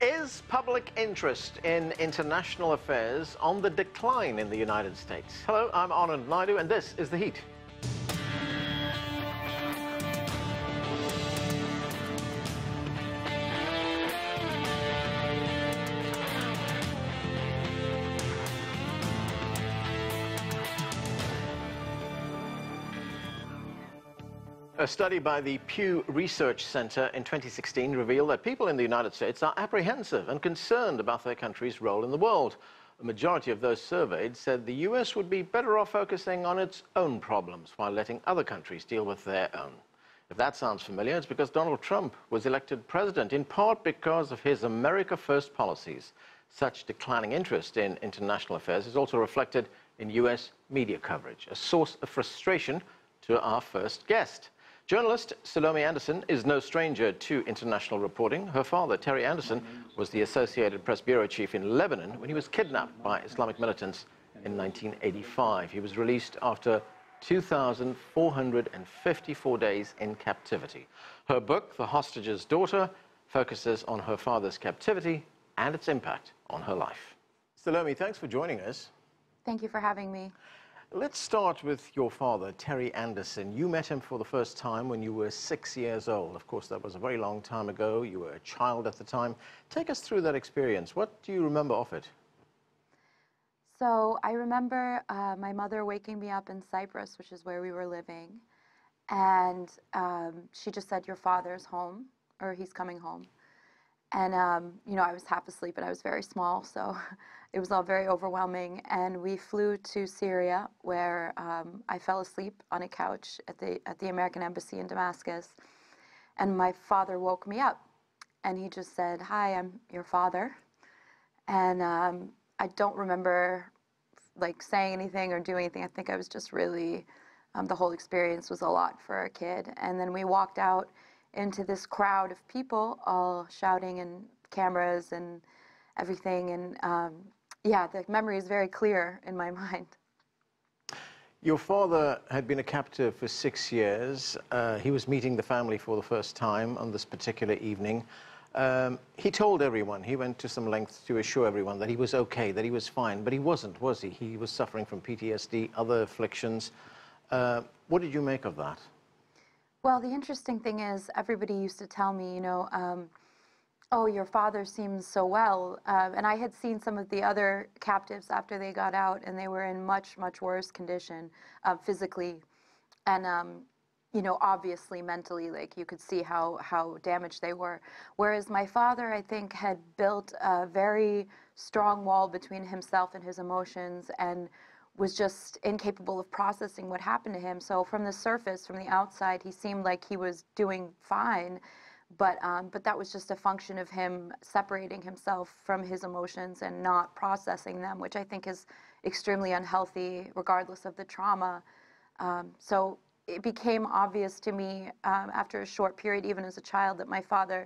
Is public interest in international affairs on the decline in the United States? Hello, I'm Anand Naidu, and this is The Heat. A study by the Pew Research Center in 2016 revealed that people in the United States are apprehensive and concerned about their country's role in the world. A majority of those surveyed said the U.S. would be better off focusing on its own problems while letting other countries deal with their own. If that sounds familiar, it's because Donald Trump was elected president, in part because of his America First policies. Such declining interest in international affairs is also reflected in U.S. media coverage, a source of frustration to our first guest. Journalist Sulome Anderson is no stranger to international reporting. Her father, Terry Anderson, was the Associated Press bureau chief in Lebanon when he was kidnapped by Islamic militants in 1985. He was released after 2,454 days in captivity. Her book, The Hostage's Daughter, focuses on her father's captivity and its impact on her life. Sulome, thanks for joining us. Thank you for having me. Let's start with your father, Terry Anderson. You met him for the first time when you were 6 years old. Of course, that was a very long time ago. You were a child at the time. Take us through that experience. What do you remember of it? So I remember my mother waking me up in Cyprus, which is where we were living. And she just said, "Your father's home," or "He's coming home." And, you know, I was half asleep and I was very small, so it was all very overwhelming. And we flew to Syria, where I fell asleep on a couch at the American Embassy in Damascus. And my father woke me up, and he just said, "Hi, I'm your father." And I don't remember, like, saying anything or doing anything. I think I was just really, the whole experience was a lot for a kid. And then we walked out into this crowd of people all shouting, and cameras and everything. And yeah, the memory is very clear in my mind. Your father had been a captive for 6 years. He was meeting the family for the first time on this particular evening. He told everyone, he went to some lengths to assure everyone that he was okay, that he was fine, but he wasn't, was he? He was suffering from PTSD, other afflictions. What did you make of that? Well, the interesting thing is, everybody used to tell me, you know, "Oh, your father seems so well." And I had seen some of the other captives after they got out, and they were in much, much worse condition physically. And, you know, obviously mentally, like, you could see how damaged they were. Whereas my father, I think, had built a very strong wall between himself and his emotions, and was just incapable of processing what happened to him. So from the surface, from the outside, he seemed like he was doing fine, but that was just a function of him separating himself from his emotions and not processing them, which I think is extremely unhealthy, regardless of the trauma. So it became obvious to me after a short period, even as a child, that my father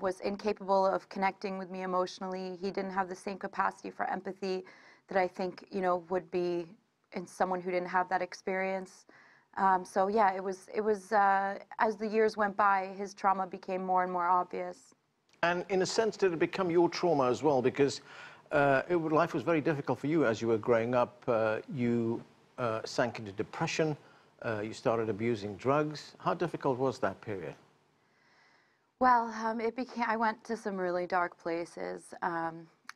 was incapable of connecting with me emotionally. He didn't have the same capacity for empathy that I think, you know, would be in someone who didn't have that experience. So yeah, it was as the years went by, his trauma became more and more obvious. And in a sense, did it become your trauma as well? Because life was very difficult for you as you were growing up. You sank into depression. You started abusing drugs. How difficult was that period? Well, I went to some really dark places.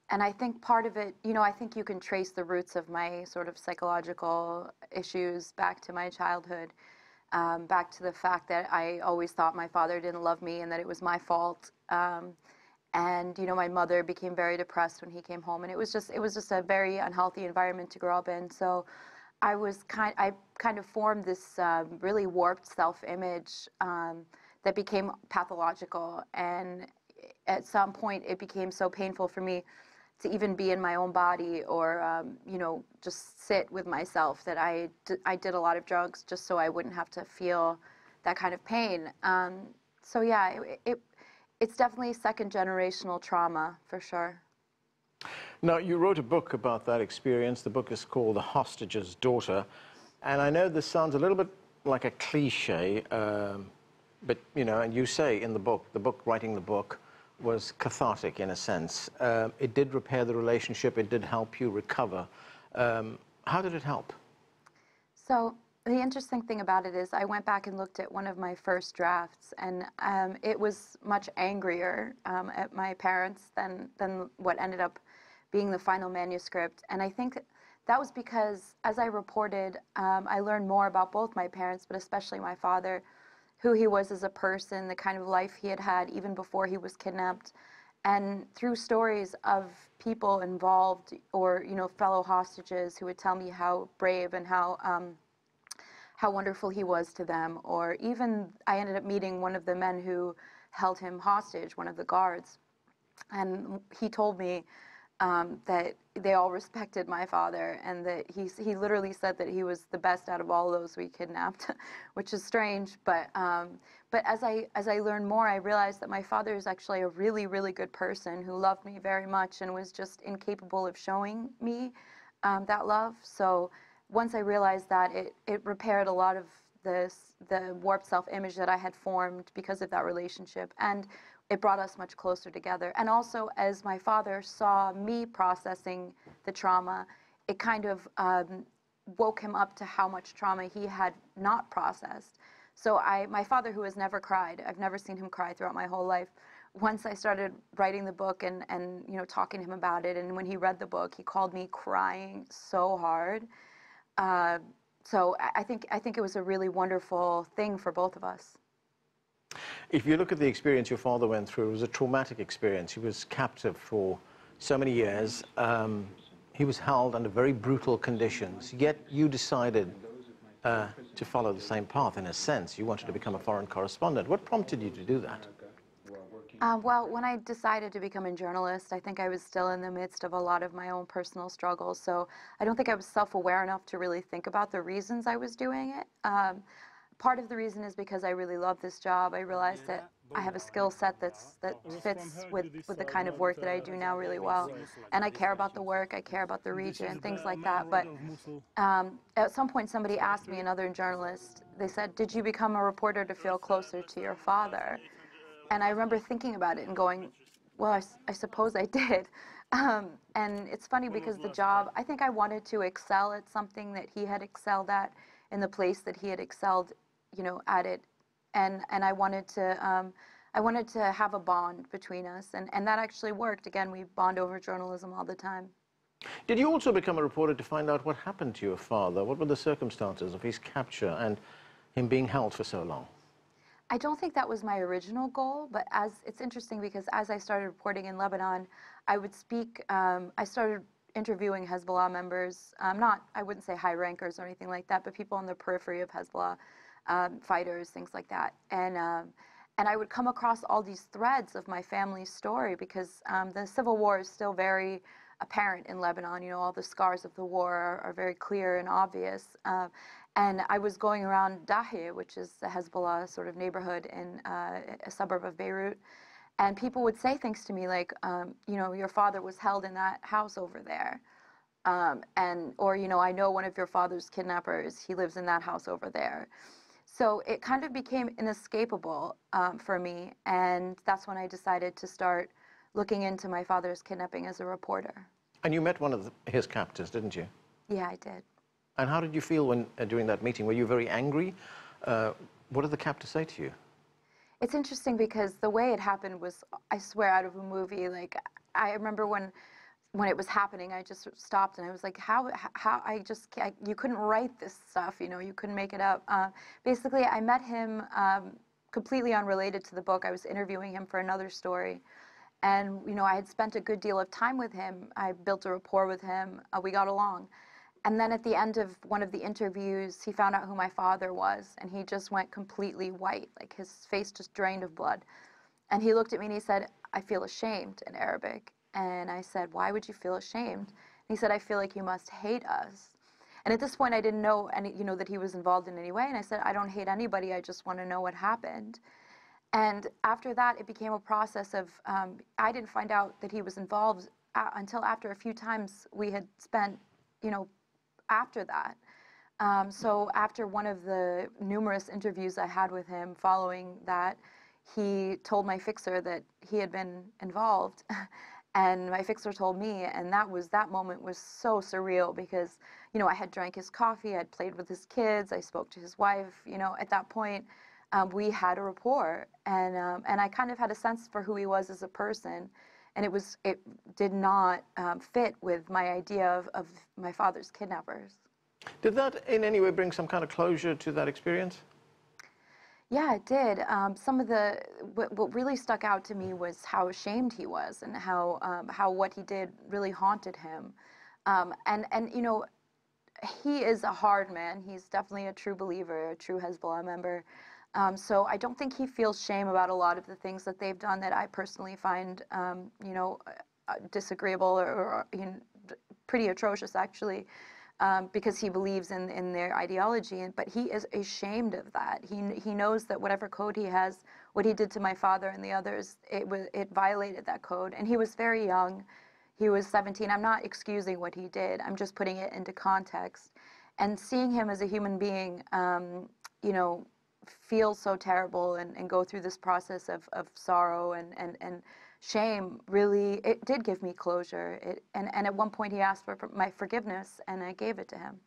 And I think part of it, you know, I think you can trace the roots of my sort of psychological issues back to my childhood, back to the fact that I always thought my father didn't love me and that it was my fault. And, you know, my mother became very depressed when he came home, and it was just a very unhealthy environment to grow up in. So I kind of formed this really warped self-image that became pathological. And at some point, it became so painful for me to even be in my own body, or you know, just sit with myself, that I did a lot of drugs just so I wouldn't have to feel that kind of pain. So yeah, it's definitely second generational trauma for sure. Now, you wrote a book about that experience. The book is called The Hostage's Daughter. And I know this sounds a little bit like a cliche, but, you know, and you say in the book, writing the book, was cathartic in a sense. It did repair the relationship. It did help you recover. How did it help? So the interesting thing about it is I went back and looked at one of my first drafts, and it was much angrier at my parents than what ended up being the final manuscript. And I think that was because, as I reported, I learned more about both my parents, but especially my father, who he was as a person, the kind of life he had had even before he was kidnapped. And through stories of people involved, or fellow hostages who would tell me how brave and how wonderful he was to them, or even I ended up meeting one of the men who held him hostage, one of the guards, and he told me that they all respected my father, and that he literally said that he was the best out of all those we kidnapped, which is strange. But as I learned more, I realized that my father is actually a really, really good person who loved me very much and was just incapable of showing me that love. So once I realized that, it repaired a lot of the warped self-image that I had formed because of that relationship, and it brought us much closer together. And also, as my father saw me processing the trauma, it kind of woke him up to how much trauma he had not processed. So my father, who has never cried, I've never seen him cry throughout my whole life. Once I started writing the book and talking to him about it, and when he read the book, he called me crying so hard. So I think it was a really wonderful thing for both of us. If you look at the experience your father went through, it was a traumatic experience. He was captive for so many years. He was held under very brutal conditions, yet you decided to follow the same path in a sense. You wanted to become a foreign correspondent. What prompted you to do that? Well, when I decided to become a journalist, I think I was still in the midst of a lot of my own personal struggles. So I don't think I was self-aware enough to really think about the reasons I was doing it. Part of the reason is because I really love this job. I realized that I have a skill set that fits with the kind of work that I do now really well. And I care about the work, I care about the region, things like that. But at some point somebody asked me, another journalist, they said, "Did you become a reporter to feel closer to your father?" And I remember thinking about it and going, well, I suppose I did. And it's funny because the job, I think I wanted to excel at something that he had excelled at in the place that he had excelled, at it. And I wanted to have a bond between us. And that actually worked. Again, we bond over journalism all the time. Did you also become a reporter to find out what happened to your father? What were the circumstances of his capture and him being held for so long? I don't think that was my original goal, but it's interesting because as I started reporting in Lebanon, I would speak, I started interviewing Hezbollah members, I wouldn't say high rankers or anything like that, but people on the periphery of Hezbollah, fighters, things like that. And I would come across all these threads of my family's story because the civil war is still very apparent in Lebanon. All the scars of the war are very clear and obvious. And I was going around Dahieh, which is the Hezbollah sort of neighborhood in a suburb of Beirut, and people would say things to me like, your father was held in that house over there. Or, I know one of your father's kidnappers, he lives in that house over there. So it kind of became inescapable for me, and that's when I decided to start looking into my father's kidnapping as a reporter. And you met one of his captors, didn't you? Yeah, I did. And how did you feel during that meeting? Were you very angry? What did the captor say to you? It's interesting because the way it happened was, I swear, out of a movie. Like, I remember when it was happening, I just stopped and I was like, how you couldn't write this stuff, you couldn't make it up. Basically, I met him completely unrelated to the book. I was interviewing him for another story. And, I had spent a good deal of time with him. I built a rapport with him. We got along. And then at the end of one of the interviews, he found out who my father was, and he just went completely white, like his face just drained of blood. And he looked at me and he said, "I feel ashamed," in Arabic. And I said, "Why would you feel ashamed?" And he said, "I feel like you must hate us." And at this point, I didn't know that he was involved in any way. And I said, "I don't hate anybody. I just want to know what happened." And after that, it became a process of, I didn't find out that he was involved until after a few times we had spent, after that. So after one of the numerous interviews I had with him following that, he told my fixer that he had been involved. And my fixer told me, and that moment was so surreal because, you know, I had drank his coffee, I'd played with his kids, I spoke to his wife. You know, at that point, we had a rapport, and I kind of had a sense for who he was as a person, and it did not fit with my idea of my father's kidnappers. Did that in any way bring some kind of closure to that experience? Yeah, it did. What really stuck out to me was how ashamed he was, and how what he did really haunted him. And you know, he is a hard man. He's definitely a true believer, a true Hezbollah member. So I don't think he feels shame about a lot of the things that they've done that I personally find, you know, disagreeable or you know, pretty atrocious, actually. Because he believes in their ideology, but he is ashamed of that. He knows that whatever code he has, what he did to my father and the others, it violated that code. And he was very young. He was 17. I'm not excusing what he did. I'm just putting it into context. And seeing him as a human being, you know, feel so terrible and go through this process of sorrow and shame, really, it did give me closure. And at one point he asked for my forgiveness, and I gave it to him.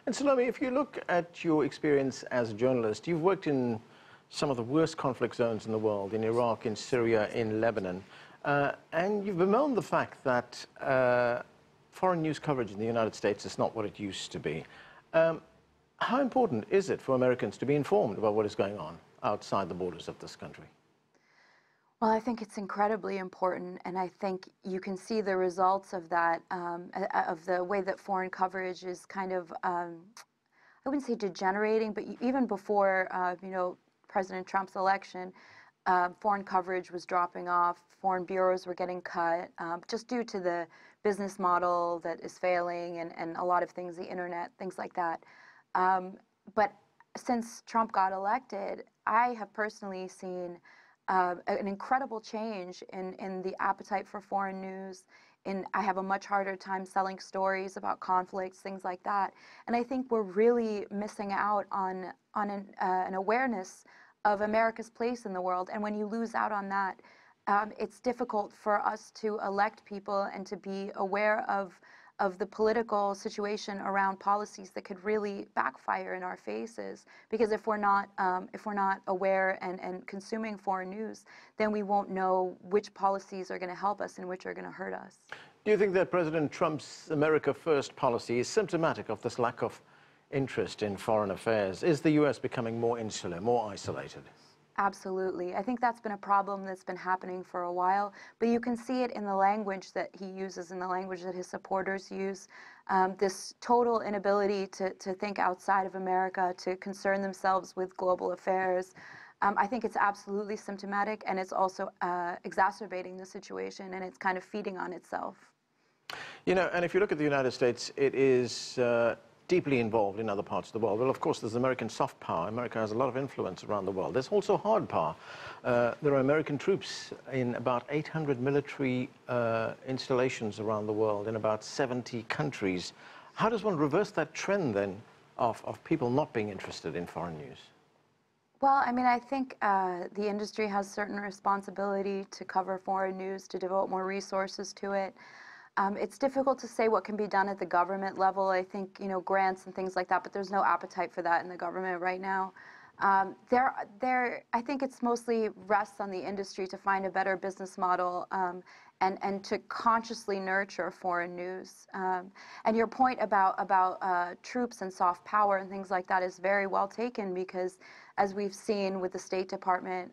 And Sulome, if you look at your experience as a journalist, you've worked in some of the worst conflict zones in the world, in Iraq, in Syria, in Lebanon, and you've bemoaned the fact that foreign news coverage in the United States is not what it used to be. How important is it for Americans to be informed about what is going on outside the borders of this country? Well, I think it's incredibly important, and I think you can see the results of that, of the way that foreign coverage is kind of, I wouldn't say degenerating, but even before, you know, President Trump's election, foreign coverage was dropping off, foreign bureaus were getting cut, just due to the business model that is failing and a lot of things, the internet, things like that. But since Trump got elected, I have personally seen an incredible change in the appetite for foreign news. I have a much harder time selling stories about conflicts, things like that. And I think we're really missing out on an awareness of America's place in the world. And when you lose out on that, it's difficult for us to elect people and to be aware of the political situation around policies that could really backfire in our faces. Because if we're not aware and consuming foreign news, then we won't know which policies are going to help us and which are going to hurt us. Do you think that President Trump's America First policy is symptomatic of this lack of interest in foreign affairs? Is the U.S. becoming more insular, more isolated? Absolutely. I think that's been a problem that's been happening for a while, but you can see it in the language that he uses, in the language that his supporters use. This total inability to think outside of America, to concern themselves with global affairs. I think it's absolutely symptomatic, and it's also exacerbating the situation, and it's kind of feeding on itself. You know, and if you look at the United States, it is deeply involved in other parts of the world. Well, of course, there's American soft power. America has a lot of influence around the world. There's also hard power. There are American troops in about 800 military installations around the world in about 70 countries. How does one reverse that trend, then, of people not being interested in foreign news? Well, I mean, I think the industry has certain responsibility to cover foreign news, to devote more resources to it. It's difficult to say what can be done at the government level. I think, you know, grants and things like that, but there's no appetite for that in the government right now. I think it's mostly rests on the industry to find a better business model and to consciously nurture foreign news. And your point about troops and soft power and things like that is very well taken, because as we've seen with the State Department,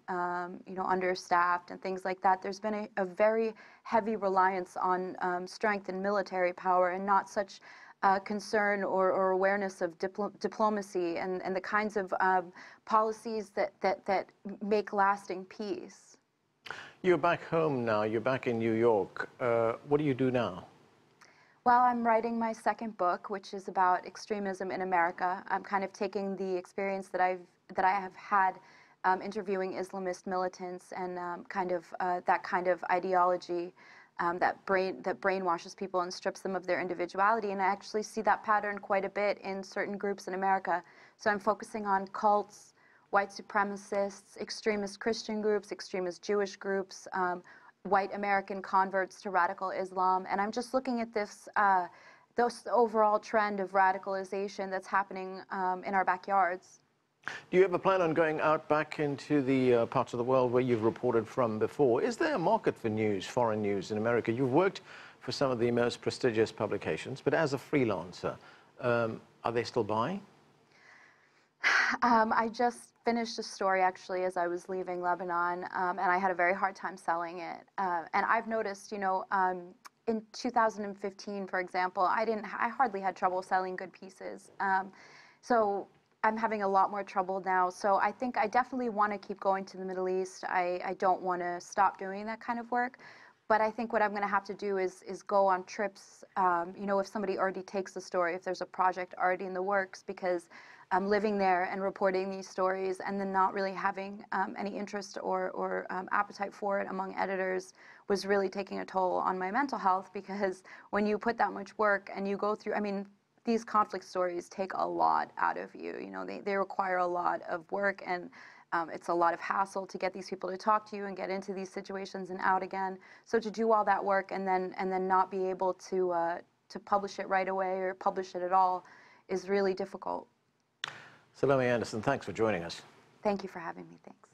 you know, understaffed and things like that, there's been a very heavy reliance on strength and military power, and not such concern or awareness of diplomacy and the kinds of policies that make lasting peace. You're back home now. You're back in New York. What do you do now? Well, I'm writing my second book, which is about extremism in America. I'm kind of taking the experience that I have had interviewing Islamist militants and that kind of ideology that brainwashes people and strips them of their individuality. And I actually see that pattern quite a bit in certain groups in America. So I'm focusing on cults, white supremacists, extremist Christian groups, extremist Jewish groups, white American converts to radical Islam. And I'm just looking at this overall trend of radicalization that's happening in our backyards. Do you ever plan on going out back into the parts of the world where you've reported from before? Is there a market for news, foreign news in America? You've worked for some of the most prestigious publications, but as a freelancer, are they still buying? I just finished a story actually as I was leaving Lebanon, and I had a very hard time selling it. And I've noticed, you know, in 2015, for example, I hardly had trouble selling good pieces. So I'm having a lot more trouble now. So I think I definitely want to keep going to the Middle East. I don't want to stop doing that kind of work. But I think what I'm going to have to do is go on trips, you know, if somebody already takes the story, if there's a project already in the works, because I'm living there and reporting these stories and then not really having any interest or appetite for it among editors was really taking a toll on my mental health, because when you put that much work and you go through, I mean, these conflict stories take a lot out of you. You know, they require a lot of work, and it's a lot of hassle to get these people to talk to you and get into these situations and out again. So to do all that work and then not be able to publish it right away or publish it at all is really difficult. Sulome Anderson, thanks for joining us. Thank you for having me. Thanks.